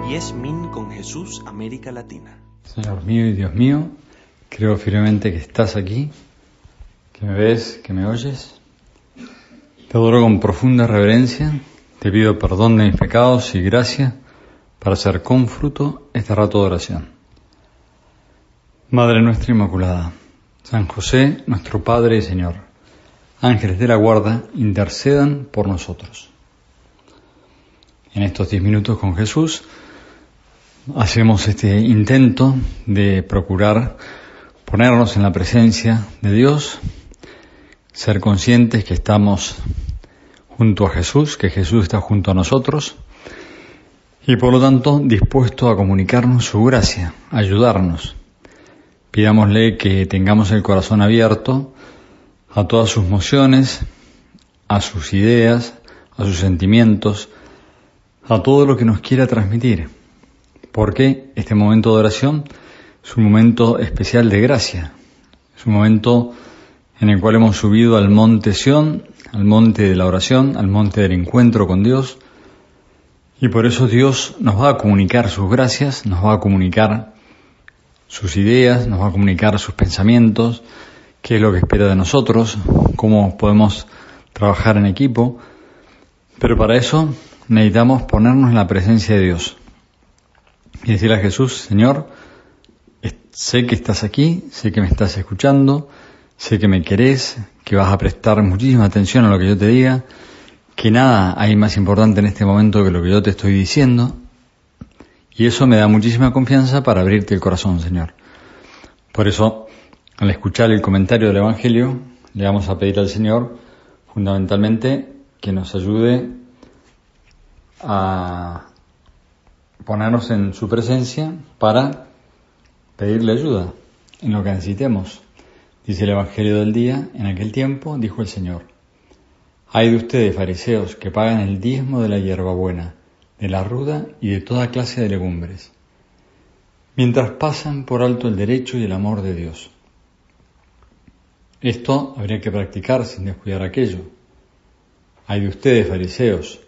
Yesmin con Jesús, América Latina. Señor mío y Dios mío, creo firmemente que estás aquí, que me ves, que me oyes. Te adoro con profunda reverencia, te pido perdón de mis pecados y gracia para hacer con fruto este rato de oración. Madre nuestra Inmaculada, San José, nuestro Padre y Señor, ángeles de la guarda, intercedan por nosotros. En estos 10 minutos con Jesús hacemos este intento de procurar ponernos en la presencia de Dios, ser conscientes que estamos junto a Jesús, que Jesús está junto a nosotros y por lo tanto dispuesto a comunicarnos su gracia, a ayudarnos. Pidámosle que tengamos el corazón abierto a todas sus mociones, a sus ideas, a sus sentimientos, a todo lo que nos quiera transmitir. Porque este momento de oración es un momento especial de gracia, es un momento en el cual hemos subido al monte Sión, al monte de la oración, al monte del encuentro con Dios, y por eso Dios nos va a comunicar sus gracias, nos va a comunicar sus ideas, nos va a comunicar sus pensamientos, qué es lo que espera de nosotros, cómo podemos trabajar en equipo, pero para eso necesitamos ponernos en la presencia de Dios. Y decirle a Jesús: Señor, sé que estás aquí, sé que me estás escuchando, sé que me querés, que vas a prestar muchísima atención a lo que yo te diga, que nada hay más importante en este momento que lo que yo te estoy diciendo, y eso me da muchísima confianza para abrirte el corazón, Señor. Por eso, al escuchar el comentario del Evangelio, le vamos a pedir al Señor, fundamentalmente, que nos ayude a ponernos en su presencia para pedirle ayuda en lo que necesitemos. Dice el Evangelio del día: en aquel tiempo dijo el Señor: hay de ustedes, fariseos, que pagan el diezmo de la hierbabuena, de la ruda y de toda clase de legumbres, mientras pasan por alto el derecho y el amor de Dios. Esto habría que practicar sin descuidar aquello. Hay de ustedes, fariseos,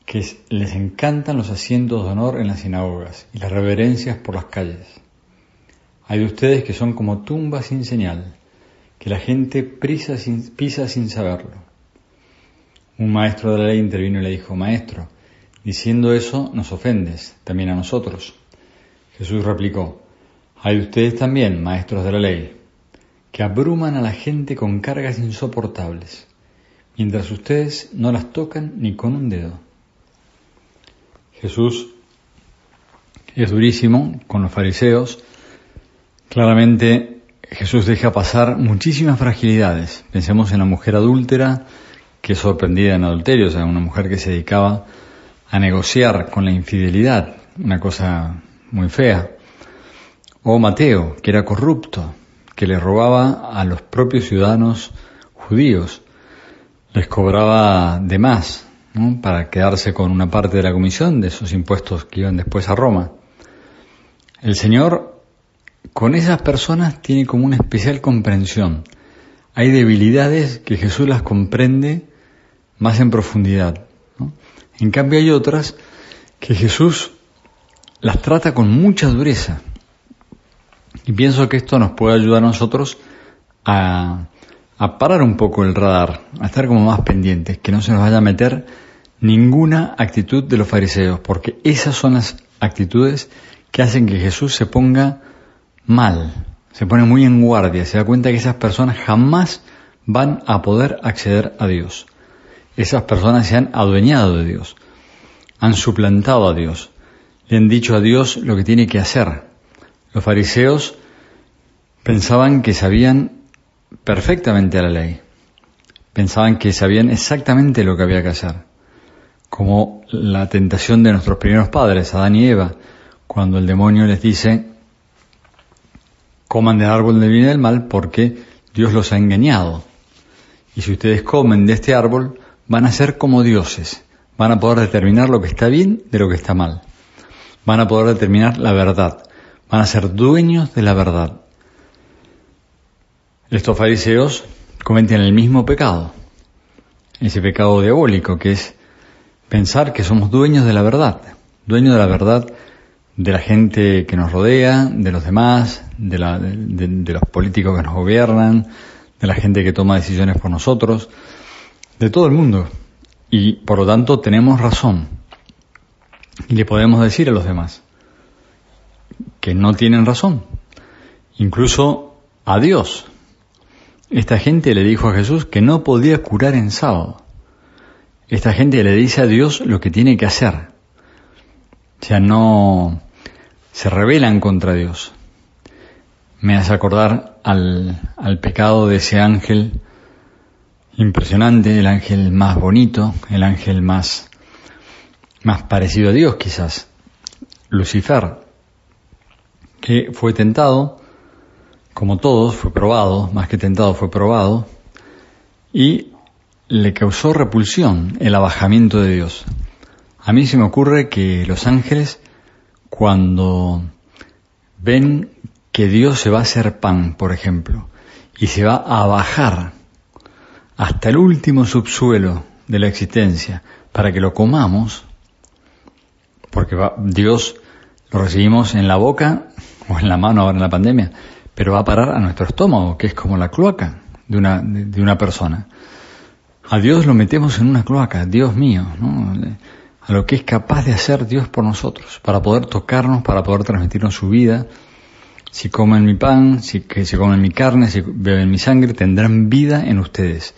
que les encantan los asientos de honor en las sinagogas y las reverencias por las calles. Hay de ustedes que son como tumbas sin señal, que la gente pisa sin saberlo. Un maestro de la ley intervino y le dijo: Maestro, diciendo eso nos ofendes, también a nosotros. Jesús replicó: hay de ustedes también, maestros de la ley, que abruman a la gente con cargas insoportables, mientras ustedes no las tocan ni con un dedo. Jesús es durísimo con los fariseos. Claramente Jesús deja pasar muchísimas fragilidades. Pensemos en la mujer adúltera que es sorprendida en adulterio, o sea, una mujer que se dedicaba a negociar con la infidelidad, una cosa muy fea. O Mateo, que era corrupto, que le robaba a los propios ciudadanos judíos, les cobraba de más, ¿no?, para quedarse con una parte de la comisión de esos impuestos que iban después a Roma. El Señor con esas personas tiene como una especial comprensión. Hay debilidades que Jesús las comprende más en profundidad, ¿no? En cambio hay otras que Jesús las trata con mucha dureza. Y pienso que esto nos puede ayudar a nosotros a parar un poco el radar, a estar como más pendientes, que no se nos vaya a meter ninguna actitud de los fariseos, porque esas son las actitudes que hacen que Jesús se ponga mal, se pone muy en guardia, se da cuenta que esas personas jamás van a poder acceder a Dios. Esas personas se han adueñado de Dios, han suplantado a Dios, le han dicho a Dios lo que tiene que hacer. Los fariseos pensaban que sabían perfectamente la ley, pensaban que sabían exactamente lo que había que hacer, como la tentación de nuestros primeros padres, Adán y Eva, cuando el demonio les dice: coman del árbol del bien y del mal porque Dios los ha engañado, y si ustedes comen de este árbol van a ser como dioses, van a poder determinar lo que está bien de lo que está mal, van a poder determinar la verdad, van a ser dueños de la verdad. Estos fariseos cometen el mismo pecado, ese pecado diabólico que es pensar que somos dueños de la verdad de la gente que nos rodea, de los demás, de los políticos que nos gobiernan, de la gente que toma decisiones por nosotros, de todo el mundo. Y por lo tanto tenemos razón. Y le podemos decir a los demás que no tienen razón. Incluso a Dios. Esta gente le dijo a Jesús que no podía curar en sábado. Esta gente le dice a Dios lo que tiene que hacer. O sea, no se rebelan contra Dios. Me hace acordar al pecado de ese ángel impresionante, el ángel más bonito, el ángel más parecido a Dios quizás, Lucifer, que fue tentado, como todos, fue probado, más que tentado fue probado, y le causó repulsión el abajamiento de Dios. A mí se me ocurre que los ángeles, cuando ven que Dios se va a hacer pan, por ejemplo, y se va a bajar hasta el último subsuelo de la existencia para que lo comamos, porque Dios lo recibimos en la boca o en la mano ahora en la pandemia, pero va a parar a nuestro estómago, que es como la cloaca de una persona. A Dios lo metemos en una cloaca, Dios mío, ¿no? A lo que es capaz de hacer Dios por nosotros, para poder tocarnos, para poder transmitirnos su vida. Si comen mi pan, si comen mi carne, si beben mi sangre, tendrán vida en ustedes.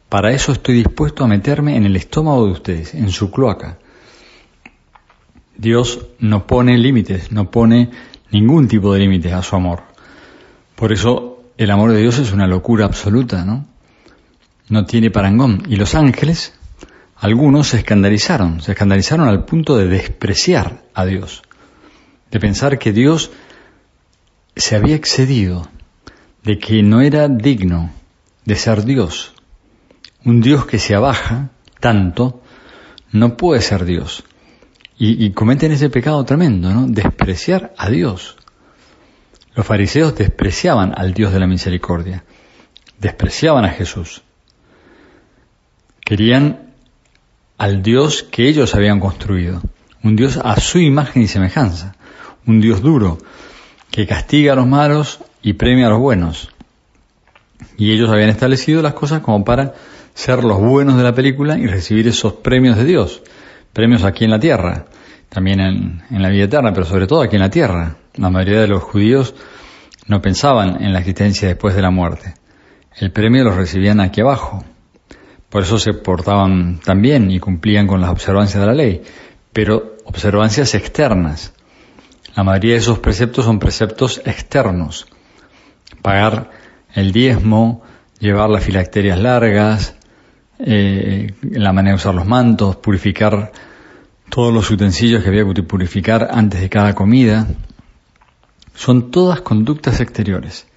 Para eso estoy dispuesto a meterme en el estómago de ustedes, en su cloaca. Dios no pone límites, no pone ningún tipo de límites a su amor. Por eso el amor de Dios es una locura absoluta, ¿no? No tiene parangón. Y los ángeles, algunos se escandalizaron al punto de despreciar a Dios, de pensar que Dios se había excedido, de que no era digno de ser Dios. Un Dios que se abaja tanto no puede ser Dios. Y cometen ese pecado tremendo, ¿no? Despreciar a Dios. Los fariseos despreciaban al Dios de la misericordia, despreciaban a Jesús. Querían al Dios que ellos habían construido, un Dios a su imagen y semejanza, un Dios duro, que castiga a los malos y premia a los buenos. Y ellos habían establecido las cosas como para ser los buenos de la película y recibir esos premios de Dios, premios aquí en la tierra, también en la vida eterna, pero sobre todo aquí en la tierra. La mayoría de los judíos no pensaban en la existencia después de la muerte. El premio lo recibían aquí abajo. Por eso se portaban tan bien y cumplían con las observancias de la ley, pero observancias externas. La mayoría de esos preceptos son preceptos externos. Pagar el diezmo, llevar las filacterias largas, la manera de usar los mantos, purificar todos los utensilios que había que purificar antes de cada comida. Son todas conductas exteriores.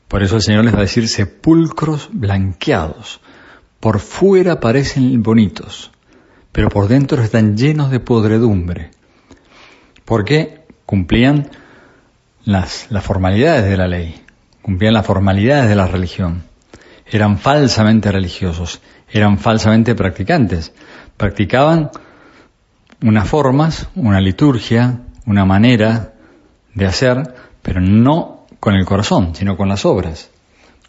Por eso el Señor les va a decir sepulcros blanqueados. Por fuera parecen bonitos, pero por dentro están llenos de podredumbre. Porque cumplían las formalidades de la ley, cumplían las formalidades de la religión. Eran falsamente religiosos, eran falsamente practicantes. Practicaban unas formas, una liturgia, una manera de hacer, pero no con el corazón, sino con las obras,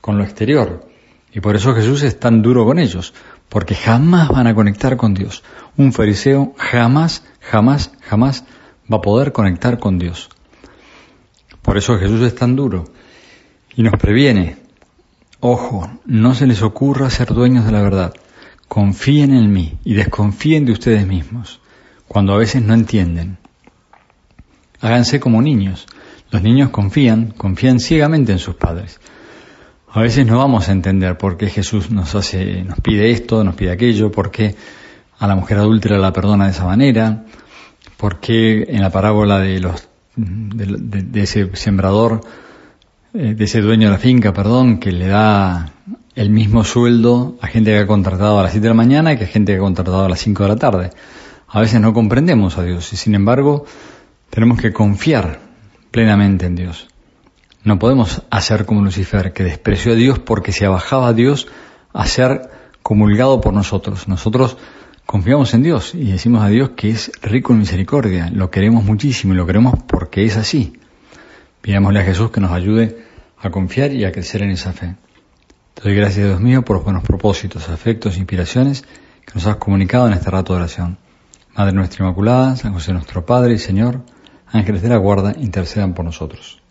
con lo exterior. Y por eso Jesús es tan duro con ellos, porque jamás van a conectar con Dios. Un fariseo jamás va a poder conectar con Dios. Por eso Jesús es tan duro y nos previene. Ojo, no se les ocurra ser dueños de la verdad. Confíen en mí y desconfíen de ustedes mismos, cuando a veces no entienden. Háganse como niños. Los niños confían ciegamente en sus padres. A veces no vamos a entender por qué Jesús nos pide esto, nos pide aquello, por qué a la mujer adúltera la perdona de esa manera, por qué en la parábola de ese sembrador, de ese dueño de la finca, que le da el mismo sueldo a gente que ha contratado a las 7 de la mañana que a gente que ha contratado a las 5 de la tarde. A veces no comprendemos a Dios y sin embargo tenemos que confiar plenamente en Dios. No podemos hacer como Lucifer, que despreció a Dios porque se abajaba a Dios a ser comulgado por nosotros. Nosotros confiamos en Dios y decimos a Dios que es rico en misericordia. Lo queremos muchísimo y lo queremos porque es así. Pidámosle a Jesús que nos ayude a confiar y a crecer en esa fe. Te doy gracias, Dios mío, por los buenos propósitos, afectos e inspiraciones que nos has comunicado en este rato de oración. Madre nuestra Inmaculada, San José nuestro Padre y Señor, ángeles de la guarda, intercedan por nosotros.